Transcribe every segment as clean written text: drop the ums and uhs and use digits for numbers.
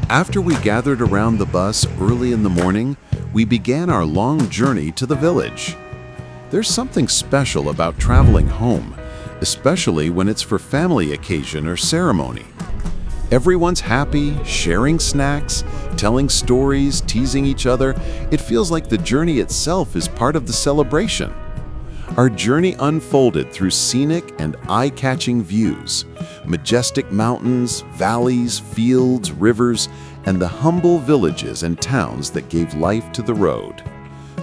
After we gathered around the bus early in the morning, we began our long journey to the village. There's something special about traveling home, especially when it's for family occasion or ceremony. Everyone's happy, sharing snacks, telling stories, teasing each other. It feels like the journey itself is part of the celebration. Our journey unfolded through scenic and eye-catching views, majestic mountains, valleys, fields, rivers, and the humble villages and towns that gave life to the road.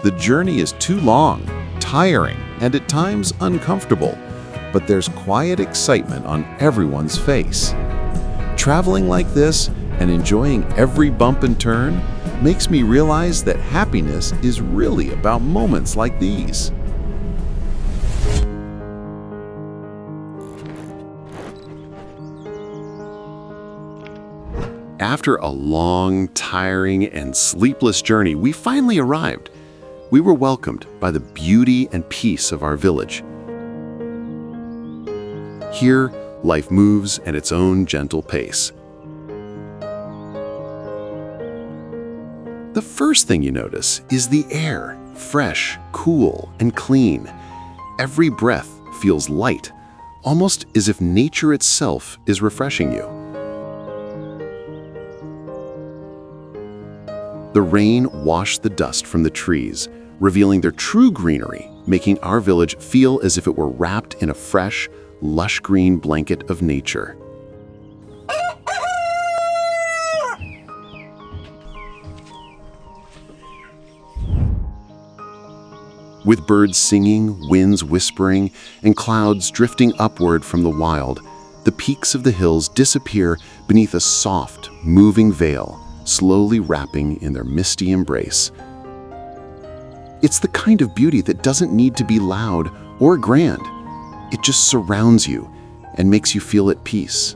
The journey is too long, tiring, and at times uncomfortable, but there's quiet excitement on everyone's face. Traveling like this and enjoying every bump and turn makes me realize that happiness is really about moments like these. After a long, tiring, and sleepless journey, we finally arrived. We were welcomed by the beauty and peace of our village. Here, life moves at its own gentle pace. The first thing you notice is the air, fresh, cool, and clean. Every breath feels light, almost as if nature itself is refreshing you. The rain washed the dust from the trees, revealing their true greenery, making our village feel as if it were wrapped in a fresh, lush green blanket of nature. With birds singing, winds whispering, and clouds drifting upward from the wild, the peaks of the hills disappear beneath a soft, moving veil, slowly wrapping in their misty embrace. It's the kind of beauty that doesn't need to be loud or grand. It just surrounds you and makes you feel at peace.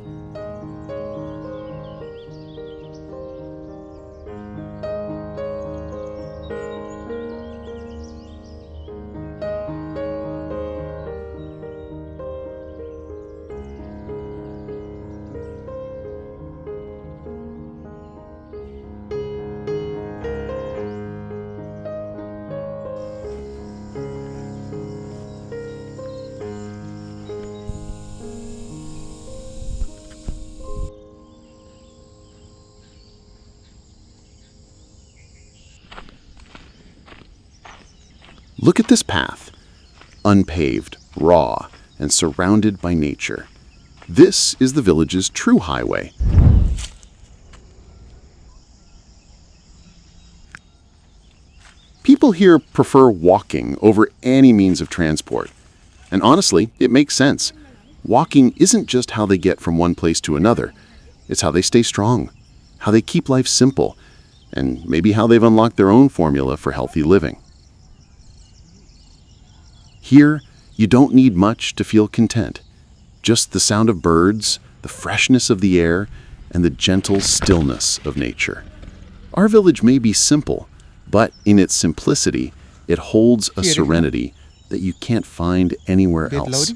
Look at this path, unpaved, raw, and surrounded by nature. This is the village's true highway. People here prefer walking over any means of transport. And honestly, it makes sense. Walking isn't just how they get from one place to another. It's how they stay strong, how they keep life simple, and maybe how they've unlocked their own formula for healthy living. Here, you don't need much to feel content. Just the sound of birds, the freshness of the air, and the gentle stillness of nature. Our village may be simple, but in its simplicity, it holds a serenity that you can't find anywhere else.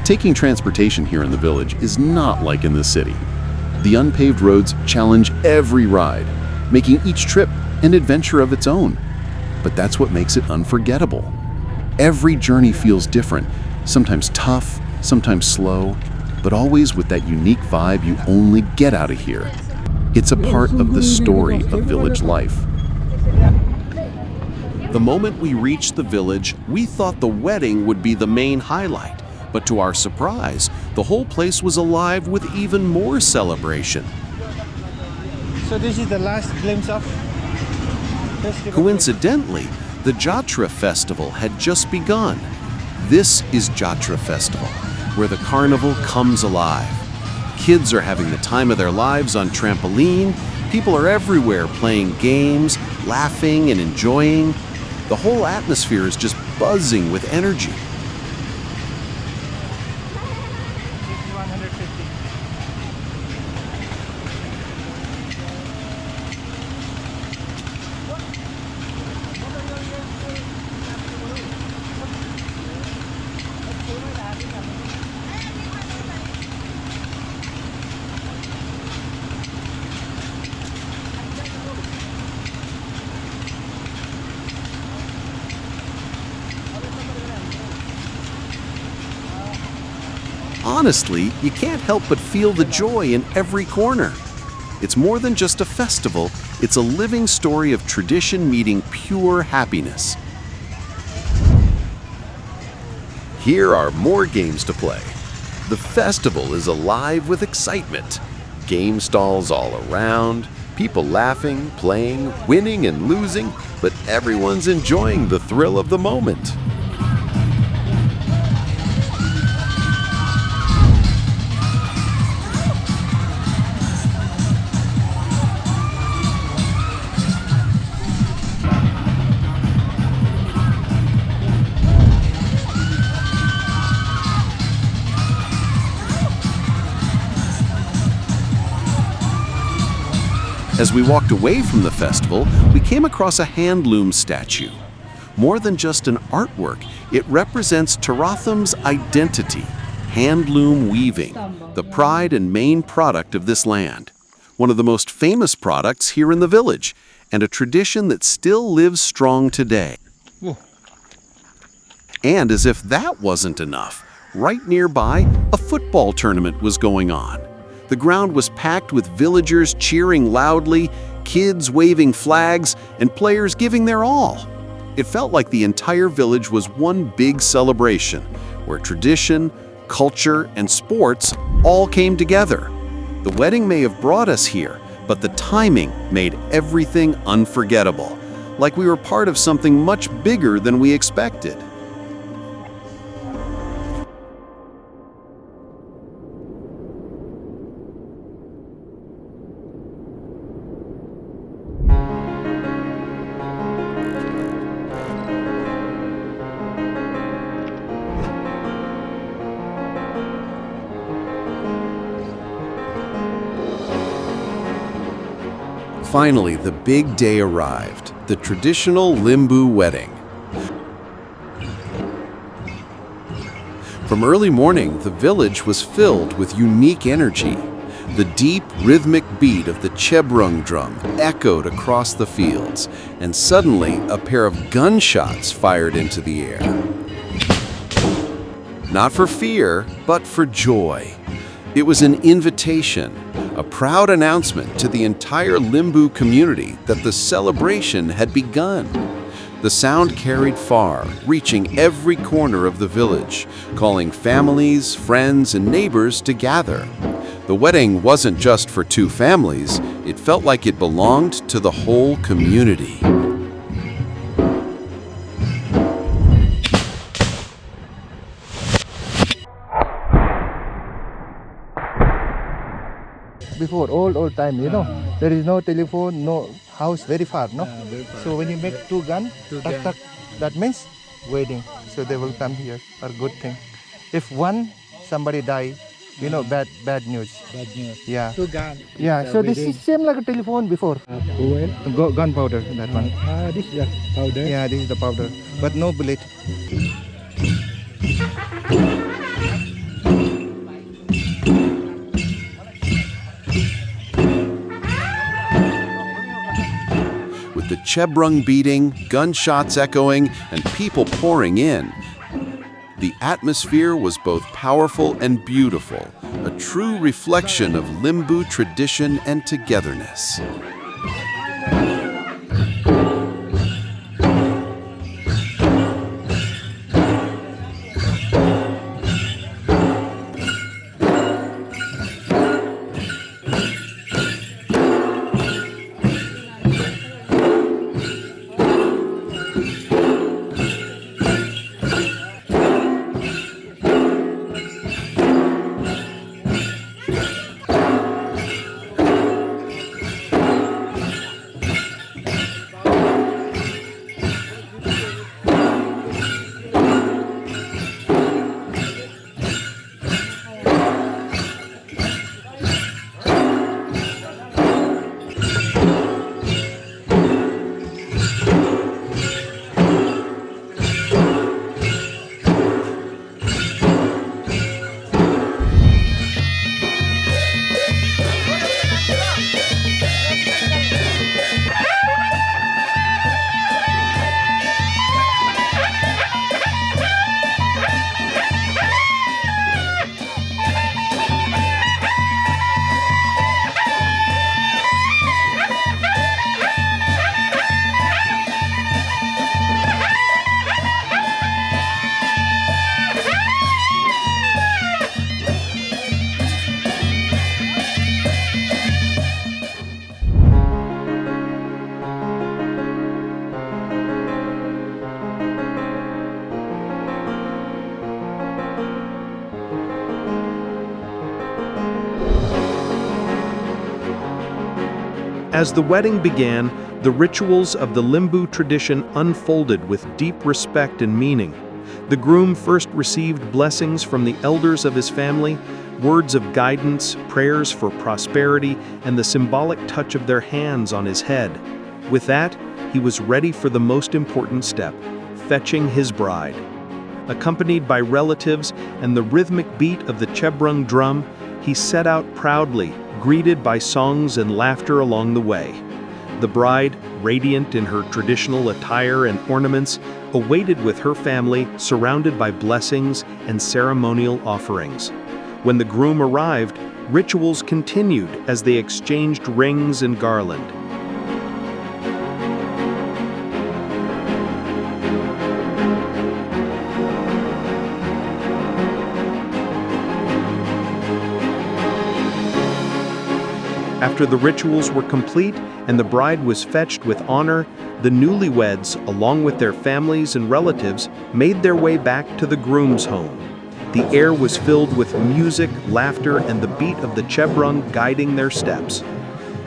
Taking transportation here in the village is not like in the city. The unpaved roads challenge every ride, making each trip an adventure of its own. But that's what makes it unforgettable. Every journey feels different, sometimes tough, sometimes slow, but always with that unique vibe you only get out of here. It's a part of the story of village life. The moment we reached the village, we thought the wedding would be the main highlight. But to our surprise, the whole place was alive with even more celebration. So this is the last glimpse of? Coincidentally, the Jatra festival had just begun. This is Jatra Festival, where the carnival comes alive. Kids are having the time of their lives on trampoline. People are everywhere playing games, laughing and enjoying. The whole atmosphere is just buzzing with energy. Honestly, you can't help but feel the joy in every corner. It's more than just a festival, it's a living story of tradition meeting pure happiness. Here are more games to play. The festival is alive with excitement. Game stalls all around, people laughing, playing, winning and losing, but everyone's enjoying the thrill of the moment. As we walked away from the festival, we came across a handloom statue. More than just an artwork, it represents Taratham's identity, handloom weaving, the pride and main product of this land. One of the most famous products here in the village, and a tradition that still lives strong today. Whoa. And as if that wasn't enough, right nearby, a football tournament was going on. The ground was packed with villagers cheering loudly, kids waving flags, and players giving their all. It felt like the entire village was one big celebration, where tradition, culture, and sports all came together. The wedding may have brought us here, but the timing made everything unforgettable, like we were part of something much bigger than we expected. Finally, the big day arrived, the traditional Limbu Wedding. From early morning, the village was filled with unique energy. The deep, rhythmic beat of the Chyabrung drum echoed across the fields, and suddenly a pair of gunshots fired into the air. Not for fear, but for joy. It was an invitation, a proud announcement to the entire Limbu community that the celebration had begun. The sound carried far, reaching every corner of the village, calling families, friends, and neighbors to gather. The wedding wasn't just for two families, it felt like it belonged to the whole community. Before, old time, there is no telephone, no house very far, no? Very far. So when you make two gun, Two tak gun. tak, that means wedding. So they will come here, or good thing. If somebody die, bad news. Bad news. Yeah. Two gun. Yeah, so this is same like a telephone before. Oil. Gunpowder, that one. This is the powder. Yeah, this is the powder, but no bullet. With the Chyabrung beating, gunshots echoing, and people pouring in, the atmosphere was both powerful and beautiful, a true reflection of Limbu tradition and togetherness. As the wedding began, the rituals of the Limbu tradition unfolded with deep respect and meaning. The groom first received blessings from the elders of his family, words of guidance, prayers for prosperity, and the symbolic touch of their hands on his head. With that, he was ready for the most important step, fetching his bride. Accompanied by relatives and the rhythmic beat of the Chyabrung drum, he set out proudly, greeted by songs and laughter along the way. The bride, radiant in her traditional attire and ornaments, awaited with her family, surrounded by blessings and ceremonial offerings. When the groom arrived, rituals continued as they exchanged rings and garland. After the rituals were complete and the bride was fetched with honor, the newlyweds, along with their families and relatives, made their way back to the groom's home. The air was filled with music, laughter, and the beat of the Chyabrung guiding their steps.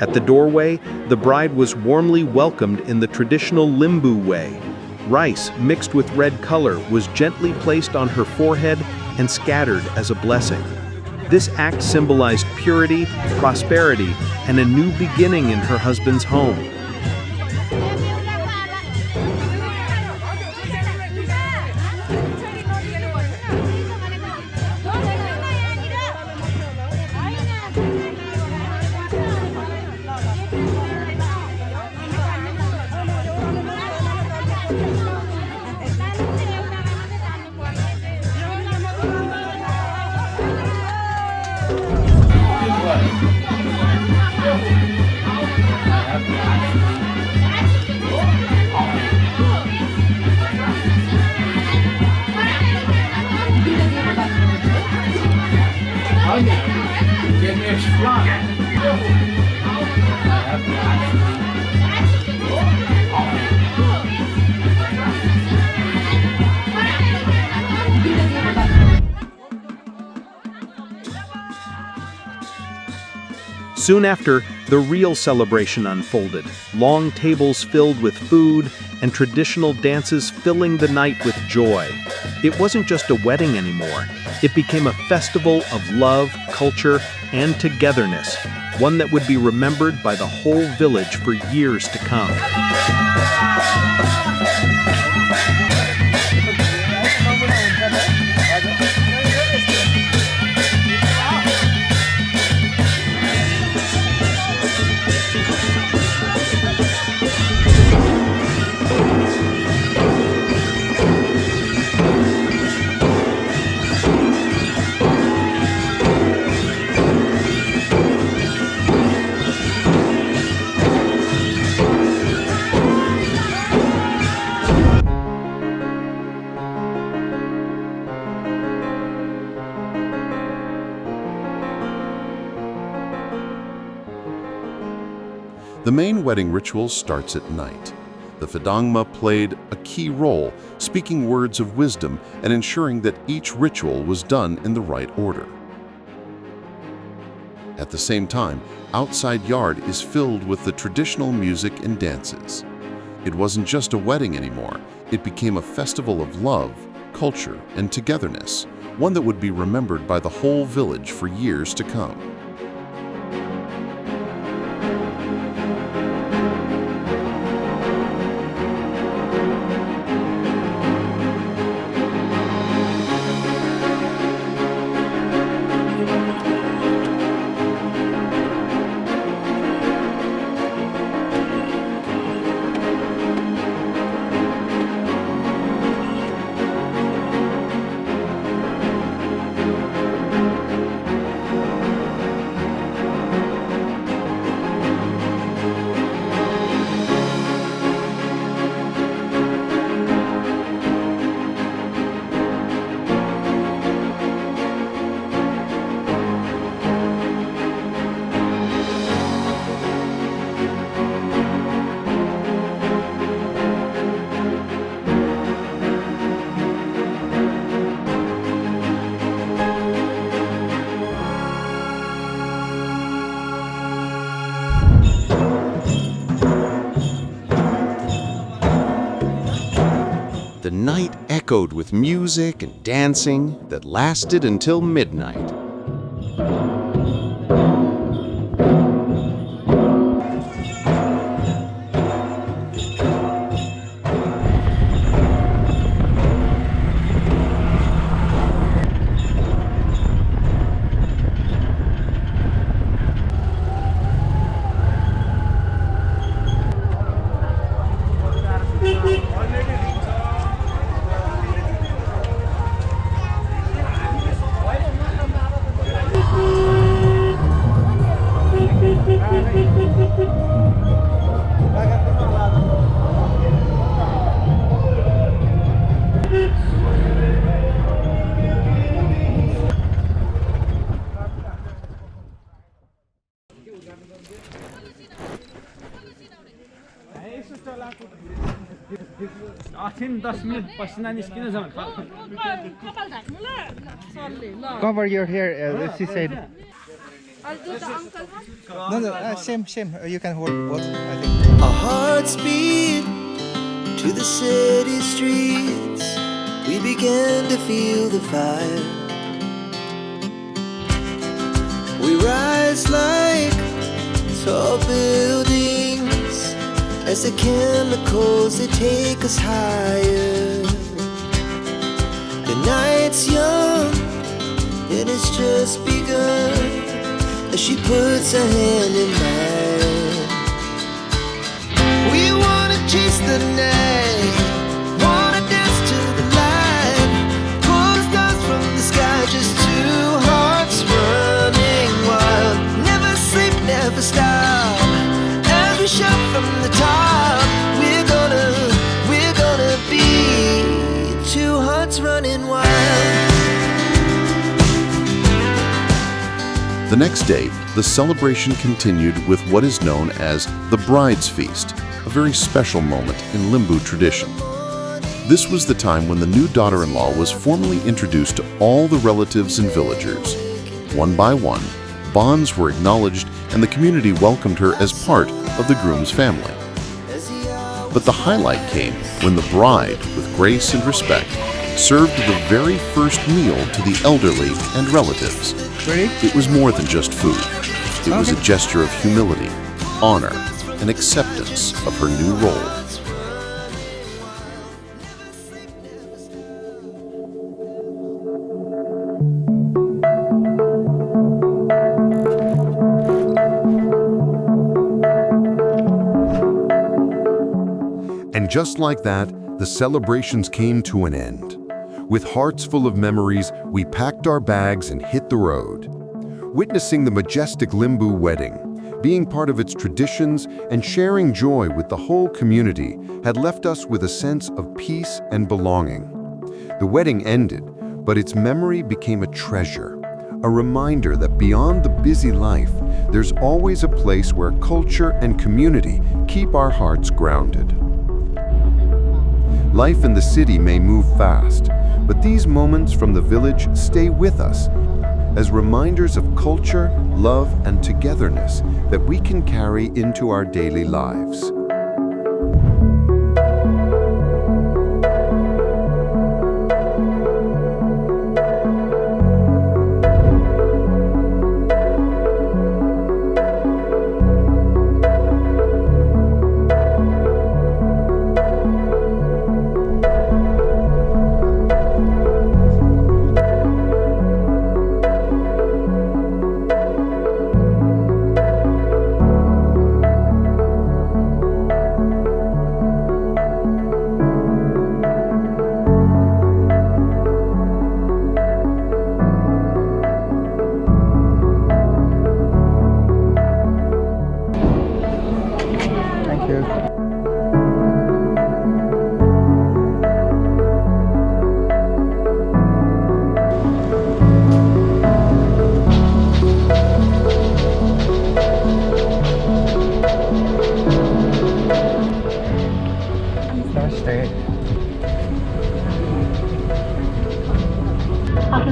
At the doorway, the bride was warmly welcomed in the traditional Limbu way. Rice, mixed with red color, was gently placed on her forehead and scattered as a blessing. This act symbolized purity, prosperity, and a new beginning in her husband's home. Soon after, the real celebration unfolded, long tables filled with food and traditional dances filling the night with joy. It wasn't just a wedding anymore. It became a festival of love, culture, and togetherness, one that would be remembered by the whole village for years to come. The main wedding ritual starts at night. The Fadangma played a key role, speaking words of wisdom and ensuring that each ritual was done in the right order. At the same time, outside yard is filled with the traditional music and dances. It wasn't just a wedding anymore. It became a festival of love, culture, and togetherness, one that would be remembered by the whole village for years to come. night echoed with music and dancing that lasted until midnight. Cover your hair, she said. No, same. You can hold both, I think. Our hearts beat to the city streets. We began to feel the fire. We rise like tall buildings as the chemicals, they take us higher. The night's young and it's just begun as she puts her hand in mine. We wanna chase the night, wanna dance to the light, pull the stars from the sky, just two hearts running wild. Never sleep, never stop, as we shout from the top. We're gonna be two hearts running wild. The next day, the celebration continued with what is known as the Bride's Feast, a very special moment in Limbu tradition. This was the time when the new daughter-in-law was formally introduced to all the relatives and villagers. One by one, bonds were acknowledged and the community welcomed her as part of the groom's family. But the highlight came when the bride, with grace and respect, served the very first meal to the elderly and relatives. Ready? It was more than just food. It was a gesture of humility, honor, and acceptance of her new role. And just like that, the celebrations came to an end. With hearts full of memories, we packed our bags and hit the road. Witnessing the majestic Limbu Wedding, being part of its traditions, and sharing joy with the whole community had left us with a sense of peace and belonging. The wedding ended, but its memory became a treasure, a reminder that beyond the busy life, there's always a place where culture and community keep our hearts grounded. Life in the city may move fast, but these moments from the village stay with us as reminders of culture, love, and togetherness that we can carry into our daily lives.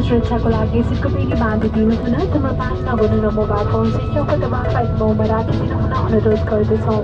सुरक्षाको लागि सिटको बाँधिदिनुहुन धूम्रपान नगर्नु र mobile phone switch off अथवा flight मोडमा राखिदिनुहुन अनुरोध गर्दछौँ।